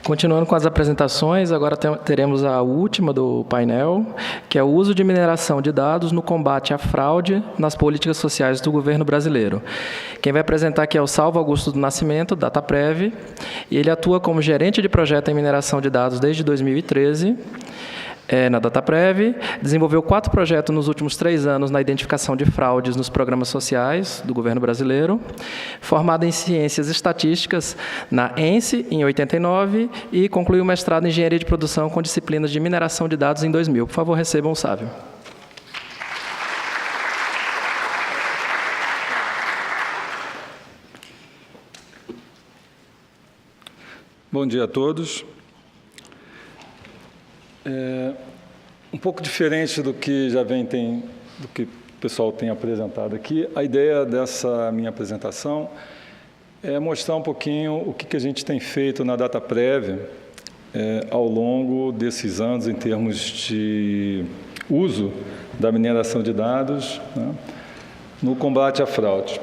Continuando com as apresentações, agora teremos a última do painel, que é o uso de mineração de dados no combate à fraude nas políticas sociais do governo brasileiro. Quem vai apresentar aqui é o Salvo Augusto do Nascimento, DataPrev, e ele atua como gerente de projeto em mineração de dados desde 2013, na DataPrev, desenvolveu 4 projetos nos últimos 3 anos na identificação de fraudes nos programas sociais do governo brasileiro, formado em Ciências Estatísticas na ENSE, em 89, e concluiu o mestrado em Engenharia de Produção com disciplinas de mineração de dados em 2000. Por favor, recebam o Sávio. Bom dia a todos. Um pouco diferente do que do que o pessoal tem apresentado aqui, a ideia dessa minha apresentação é mostrar um pouquinho o que a gente tem feito na DataPrev ao longo desses anos em termos de uso da mineração de dados, né, no combate à fraude.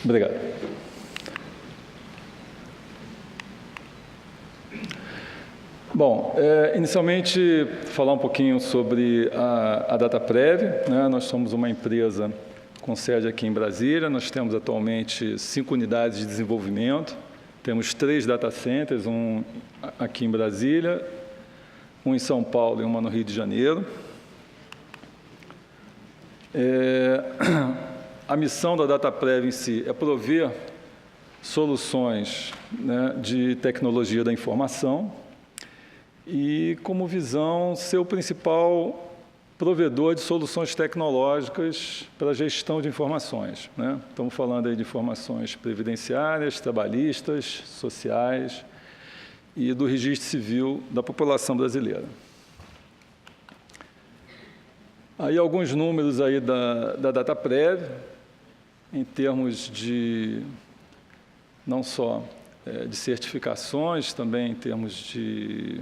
Obrigado. Bom, inicialmente, falar um pouquinho sobre a DataPrev, né? Nós somos uma empresa com sede aqui em Brasília, nós temos atualmente 5 unidades de desenvolvimento, temos 3 data centers, um aqui em Brasília, um em São Paulo e uma no Rio de Janeiro. A missão da DataPrev em si é prover soluções, né, de tecnologia da informação e, como visão, ser o principal provedor de soluções tecnológicas para a gestão de informações, né? Estamos falando aí de informações previdenciárias, trabalhistas, sociais e do registro civil da população brasileira. Aí alguns números aí da DataPrev, em termos de, não só de certificações, também em termos de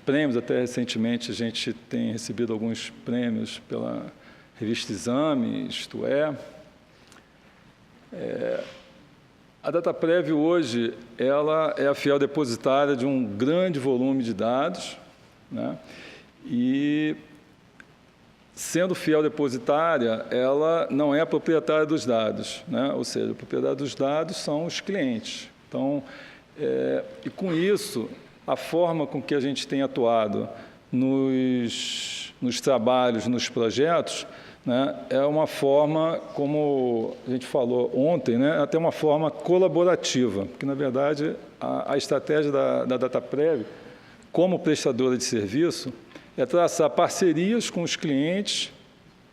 prêmios. Até recentemente a gente tem recebido alguns prêmios pela revista Exame, isto é. A DataPrev hoje ela é a fiel depositária de um grande volume de dados, né? E, sendo fiel depositária, ela não é a proprietária dos dados, né? Ou seja, a propriedade dos dados são os clientes. Então, e com isso, a forma com que a gente tem atuado nos trabalhos, nos projetos, né, é uma forma, como a gente falou ontem, né, até uma forma colaborativa, porque, na verdade, a estratégia da DataPrev, como prestadora de serviço, é traçar parcerias com os clientes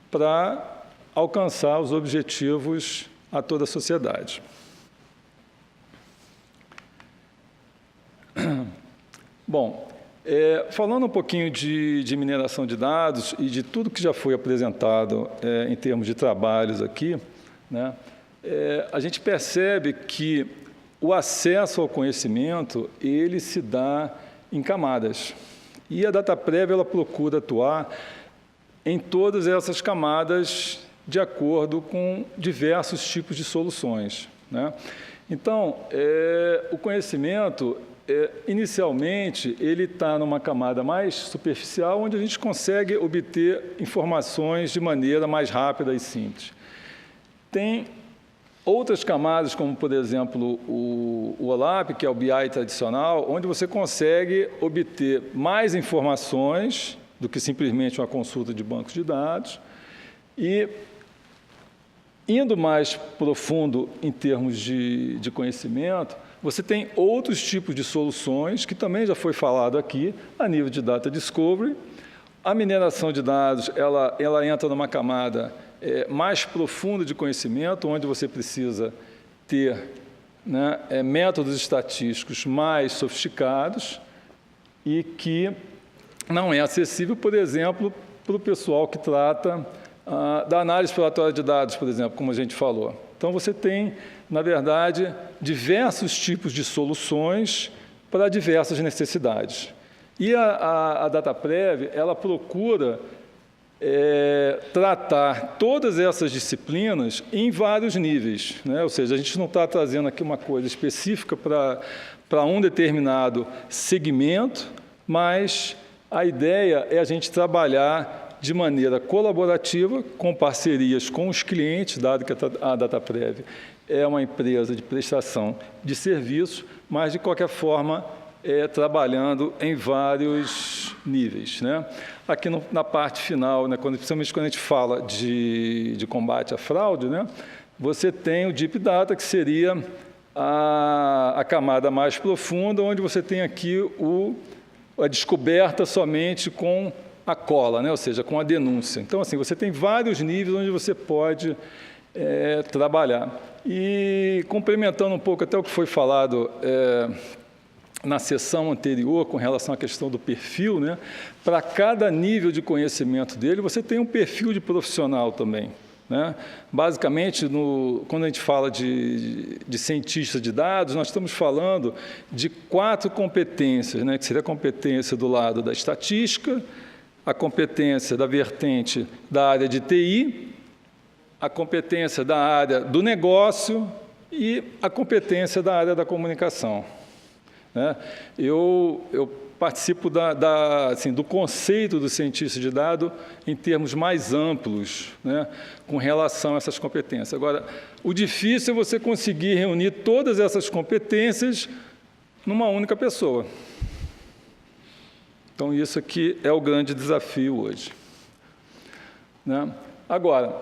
para alcançar os objetivos a toda a sociedade. Bom, falando um pouquinho de mineração de dados e de tudo que já foi apresentado em termos de trabalhos aqui, né, a gente percebe que o acesso ao conhecimento, ele se dá em camadas. E a DataPrev ela procura atuar em todas essas camadas de acordo com diversos tipos de soluções, né? Então, o conhecimento, inicialmente, ele está numa camada mais superficial, onde a gente consegue obter informações de maneira mais rápida e simples. Tem outras camadas, como, por exemplo, o OLAP, que é o BI tradicional, onde você consegue obter mais informações do que simplesmente uma consulta de bancos de dados. E, indo mais profundo em termos de conhecimento, você tem outros tipos de soluções, que também já foi falado aqui, a nível de Data Discovery. A mineração de dados, ela entra numa camada mais profunda de conhecimento, onde você precisa ter, né, métodos estatísticos mais sofisticados e que não é acessível, por exemplo, para o pessoal que trata da análise exploratória de dados, por exemplo, como a gente falou. Então, você tem, na verdade, diversos tipos de soluções para diversas necessidades. E a Dataprev, ela procura tratar todas essas disciplinas em vários níveis, né? Ou seja, a gente não está trazendo aqui uma coisa específica para um determinado segmento, mas a ideia é a gente trabalhar de maneira colaborativa, com parcerias com os clientes, dado que a Dataprev é uma empresa de prestação de serviços, mas, de qualquer forma, trabalhando em vários níveis, né? Aqui na parte final, né, principalmente quando a gente fala de combate à fraude, né, você tem o Deep Data, que seria a camada mais profunda, onde você tem aqui a descoberta somente com a cola, né, ou seja, com a denúncia. Então, assim, você tem vários níveis onde você pode trabalhar. E, complementando um pouco até o que foi falado na sessão anterior, com relação à questão do perfil, né? Para cada nível de conhecimento dele, você tem um perfil de profissional também, né? Basicamente, quando a gente fala de cientista de dados, nós estamos falando de 4 competências, né? Que seria a competência do lado da estatística, a competência da vertente da área de TI, a competência da área do negócio e a competência da área da comunicação. Eu participo assim, do conceito do cientista de dados em termos mais amplos, né, com relação a essas competências. Agora, o difícil é você conseguir reunir todas essas competências numa única pessoa. Então, isso aqui é o grande desafio hoje, né? Agora,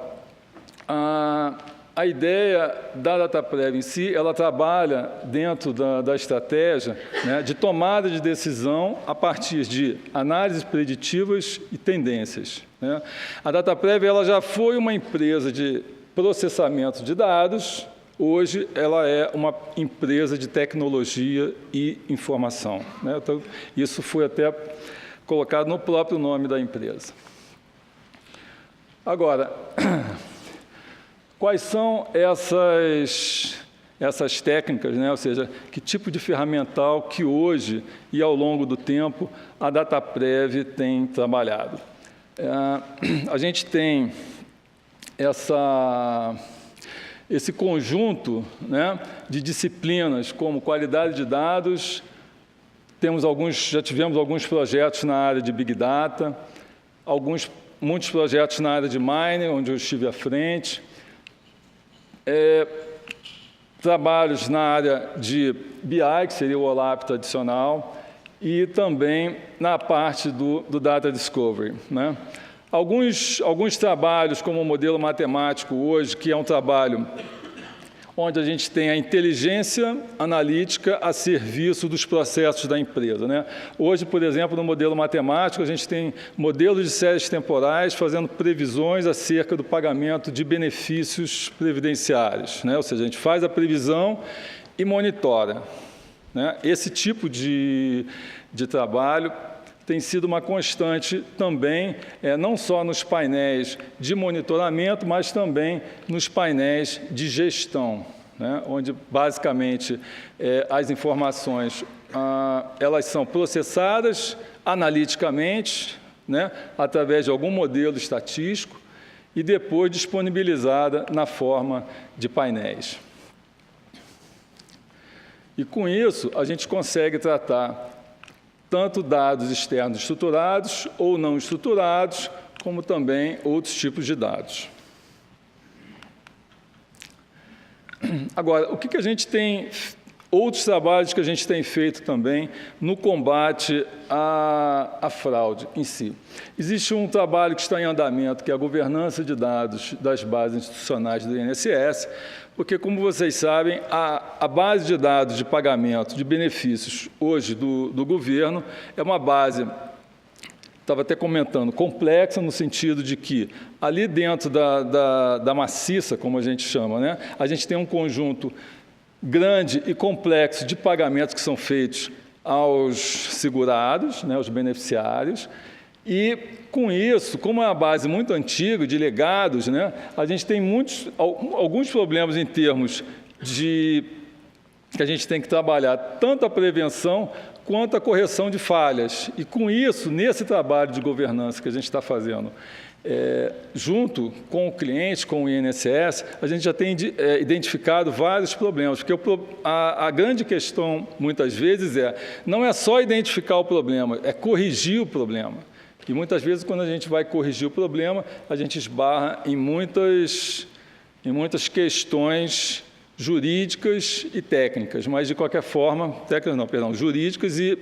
a ideia da Dataprev em si, ela trabalha dentro da estratégia, né, de tomada de decisão a partir de análises preditivas e tendências, né? A Dataprev, ela já foi uma empresa de processamento de dados, hoje ela é uma empresa de tecnologia e informação, né? Então, isso foi até colocado no próprio nome da empresa. Agora, quais são essas técnicas, né? Ou seja, que tipo de ferramental que hoje e ao longo do tempo a Dataprev tem trabalhado? A gente tem esse conjunto, né, de disciplinas como qualidade de dados, já tivemos alguns projetos na área de Big Data, muitos projetos na área de Mining, onde eu estive à frente, trabalhos na área de BI, que seria o OLAP tradicional, e também na parte do Data Discovery, né? Alguns trabalhos, como o modelo matemático hoje, que é um trabalho onde a gente tem a inteligência analítica a serviço dos processos da empresa, né? Hoje, por exemplo, no modelo matemático, a gente tem modelos de séries temporais fazendo previsões acerca do pagamento de benefícios previdenciários, né? Ou seja, a gente faz a previsão e monitora, né? Esse tipo de trabalho tem sido uma constante também, não só nos painéis de monitoramento, mas também nos painéis de gestão, né, onde, basicamente, as informações elas são processadas analiticamente, né, através de algum modelo estatístico e depois disponibilizada na forma de painéis. E, com isso, a gente consegue tratar tanto dados externos estruturados ou não estruturados, como também outros tipos de dados. Agora, o que a gente tem, outros trabalhos que a gente tem feito também no combate à fraude em si. Existe um trabalho que está em andamento, que é a governança de dados das bases institucionais do INSS, porque, como vocês sabem, a base de dados de pagamento de benefícios hoje do governo é uma base, estava até comentando, complexa no sentido de que ali dentro da maciça, como a gente chama, né, a gente tem um conjunto grande e complexo de pagamentos que são feitos aos segurados, né, aos beneficiários. E, com isso, como é uma base muito antiga de legados, né, a gente tem alguns problemas em termos de que a gente tem que trabalhar tanto a prevenção quanto a correção de falhas. E, com isso, nesse trabalho de governança que a gente está fazendo, junto com o cliente, com o INSS, a gente já tem identificado vários problemas, porque a grande questão, muitas vezes, não é só identificar o problema, é corrigir o problema. E, muitas vezes, quando a gente vai corrigir o problema, a gente esbarra em muitas questões jurídicas e técnicas, mas, de qualquer forma, jurídicas e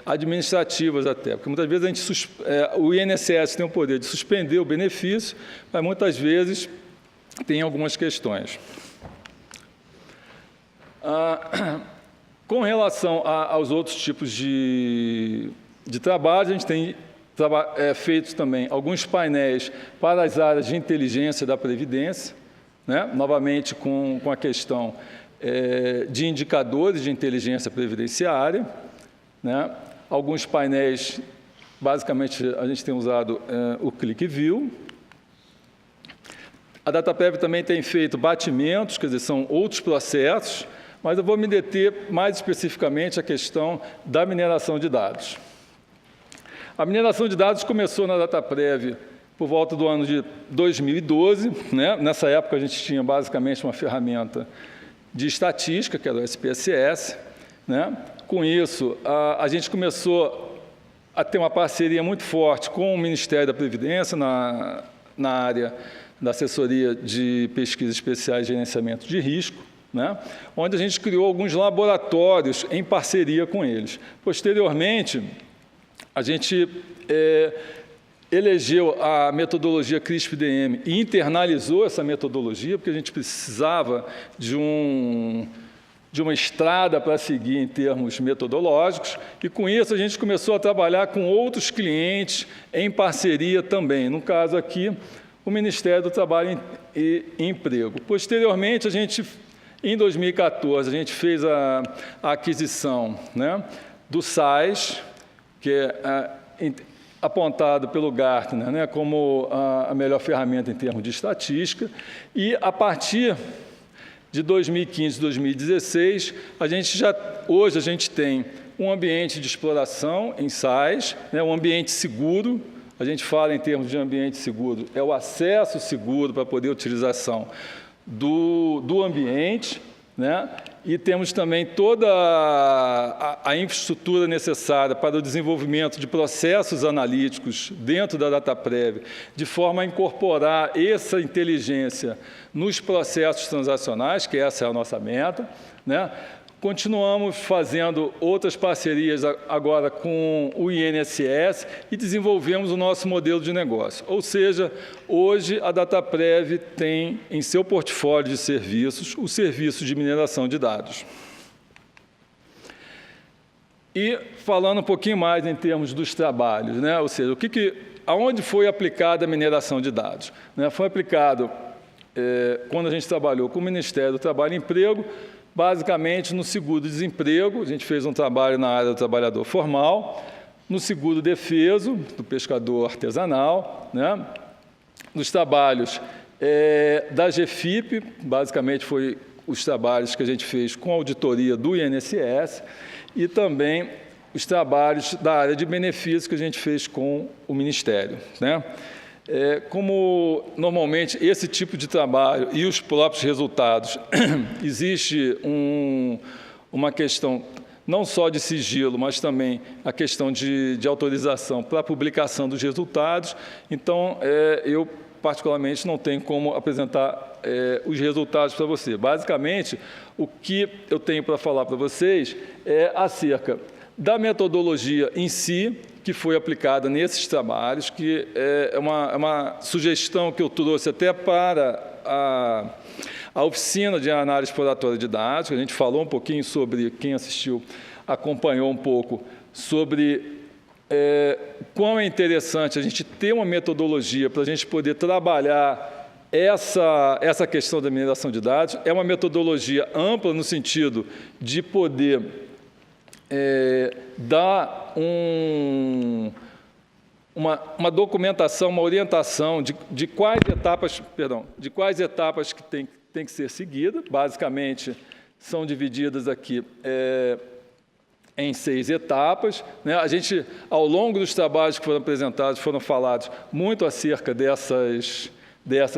administrativas até, porque muitas vezes o INSS tem o poder de suspender o benefício, mas muitas vezes tem algumas questões. Com relação aos outros tipos de trabalho, a gente tem feito também alguns painéis para as áreas de inteligência da Previdência, né? Novamente com a questão de indicadores de inteligência previdenciária, né? Alguns painéis, basicamente, a gente tem usado o ClickView. A DataPrev também tem feito batimentos, quer dizer, são outros processos, mas eu vou me deter mais especificamente à questão da mineração de dados. A mineração de dados começou na DataPrev por volta do ano de 2012, né? Nessa época, a gente tinha basicamente uma ferramenta de estatística, que era o SPSS, né? Com isso, a gente começou a ter uma parceria muito forte com o Ministério da Previdência na área da assessoria de pesquisas especiais de gerenciamento de risco, né? Onde a gente criou alguns laboratórios em parceria com eles. Posteriormente, a gente elegeu a metodologia CRISP-DM e internalizou essa metodologia, porque a gente precisava de uma estrada para seguir em termos metodológicos, e com isso a gente começou a trabalhar com outros clientes em parceria também, no caso aqui, o Ministério do Trabalho e Emprego. Posteriormente, em 2014, a gente fez a aquisição, né, do SAIS, que é apontado pelo Gartner, né, como a melhor ferramenta em termos de estatística, e a partir de 2015 e 2016, hoje a gente tem um ambiente de exploração em SAIS, né, um ambiente seguro. A gente fala em termos de ambiente seguro, é o acesso seguro para poder utilização do ambiente, né? E temos também toda a infraestrutura necessária para o desenvolvimento de processos analíticos dentro da DataPrev, de forma a incorporar essa inteligência nos processos transacionais, que essa é a nossa meta, né? Continuamos fazendo outras parcerias agora com o INSS e desenvolvemos o nosso modelo de negócio. Ou seja, hoje a DataPrev tem em seu portfólio de serviços o serviço de mineração de dados. E falando um pouquinho mais em termos dos trabalhos, né? Ou seja, aonde foi aplicada a mineração de dados? Né? Foi aplicado quando a gente trabalhou com o Ministério do Trabalho e Emprego, basicamente no seguro-desemprego, a gente fez um trabalho na área do trabalhador formal, no seguro-defeso, do pescador artesanal, né? Nos trabalhos da GFIP, basicamente foi os trabalhos que a gente fez com a auditoria do INSS, e também os trabalhos da área de benefícios que a gente fez com o Ministério, né? Como normalmente esse tipo de trabalho e os próprios resultados, existe uma questão não só de sigilo, mas também a questão de autorização para a publicação dos resultados. Então, eu particularmente não tenho como apresentar os resultados para você. Basicamente, o que eu tenho para falar para vocês é acerca da metodologia em si, que foi aplicada nesses trabalhos, que é uma sugestão que eu trouxe até para a oficina de análise exploratória de dados, que a gente falou um pouquinho sobre, quem assistiu acompanhou um pouco, sobre quão é interessante a gente ter uma metodologia para a gente poder trabalhar essa questão da mineração de dados. É uma metodologia ampla no sentido de poder dar uma documentação, uma orientação de quais etapas que tem que ser seguida. Basicamente, são divididas aqui em 6 etapas, né? A gente, ao longo dos trabalhos que foram apresentados, foram falados muito acerca dessas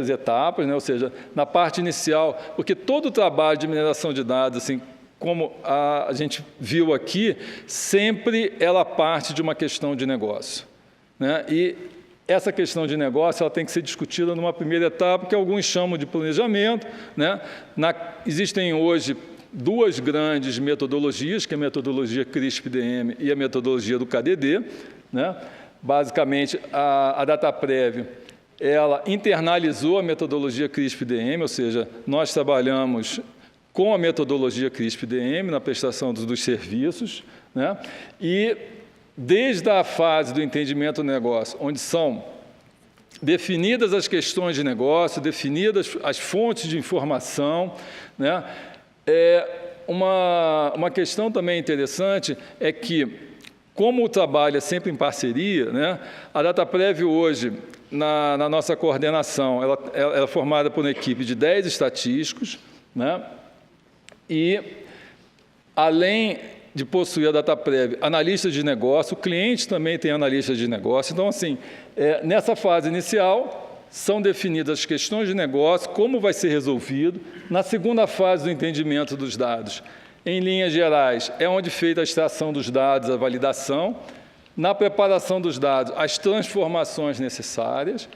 etapas, né? Ou seja, na parte inicial, porque todo o trabalho de mineração de dados, assim, como a gente viu aqui, sempre ela parte de uma questão de negócio, né? E essa questão de negócio ela tem que ser discutida numa primeira etapa, que alguns chamam de planejamento, né? Existem hoje 2 grandes metodologias, que é a metodologia CRISP-DM e a metodologia do KDD, né? Basicamente, a DataPrev, ela internalizou a metodologia CRISP-DM, ou seja, nós trabalhamos com a metodologia CRISP-DM na prestação dos serviços, né? E desde a fase do entendimento do negócio, onde são definidas as questões de negócio, definidas as fontes de informação, né? Uma questão também interessante é que, como o trabalho é sempre em parceria, né, a DataPrev hoje, na nossa coordenação, ela é formada por uma equipe de 10 estatísticos, né, e, além de possuir a DataPrev, analistas de negócio, o cliente também tem analistas de negócio. Então, assim, nessa fase inicial, são definidas as questões de negócio, como vai ser resolvido. Na segunda fase do entendimento dos dados, em linhas gerais, é onde é feita a extração dos dados, a validação. Na preparação dos dados, as transformações necessárias.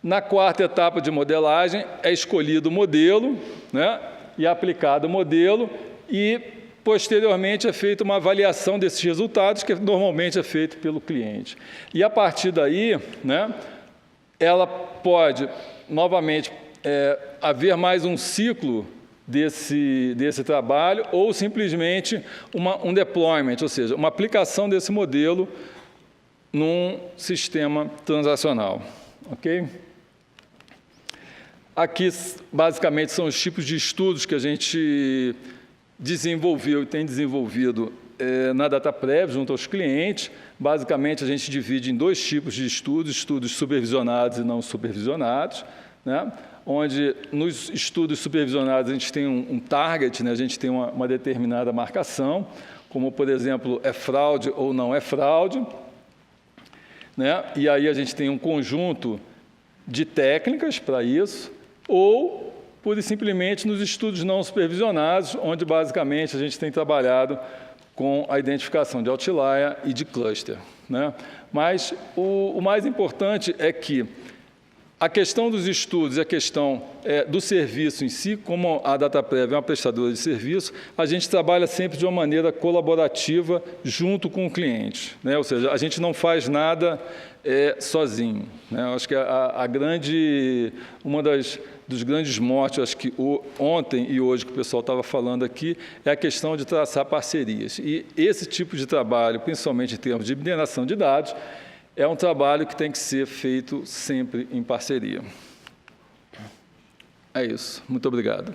Na quarta etapa de modelagem, é escolhido o modelo, né, e aplicado o modelo, e, posteriormente, é feita uma avaliação desses resultados, que normalmente é feito pelo cliente. E, a partir daí, né, ela pode, novamente, haver mais um ciclo desse trabalho ou simplesmente um deployment, ou seja, uma aplicação desse modelo num sistema transacional. Ok? Aqui, basicamente, são os tipos de estudos que a gente desenvolveu e tem desenvolvido na DataPrev, junto aos clientes. Basicamente, a gente divide em 2 tipos de estudos supervisionados e não supervisionados, né? Onde, nos estudos supervisionados, a gente tem um target, né? A gente tem uma determinada marcação, como, por exemplo, é fraude ou não é fraude, né? E aí a gente tem um conjunto de técnicas para isso, ou, pura e simplesmente, nos estudos não supervisionados, onde, basicamente, a gente tem trabalhado com a identificação de outlier e de cluster, né? Mas o mais importante é que a questão dos estudos e a questão do serviço em si, como a DataPrev é uma prestadora de serviço, a gente trabalha sempre de uma maneira colaborativa junto com o cliente, né? Ou seja, a gente não faz nada sozinho, né? Eu acho que uma dos grandes motes, acho que ontem e hoje que o pessoal estava falando aqui, é a questão de traçar parcerias. E esse tipo de trabalho, principalmente em termos de mineração de dados, é um trabalho que tem que ser feito sempre em parceria. É isso. Muito obrigado.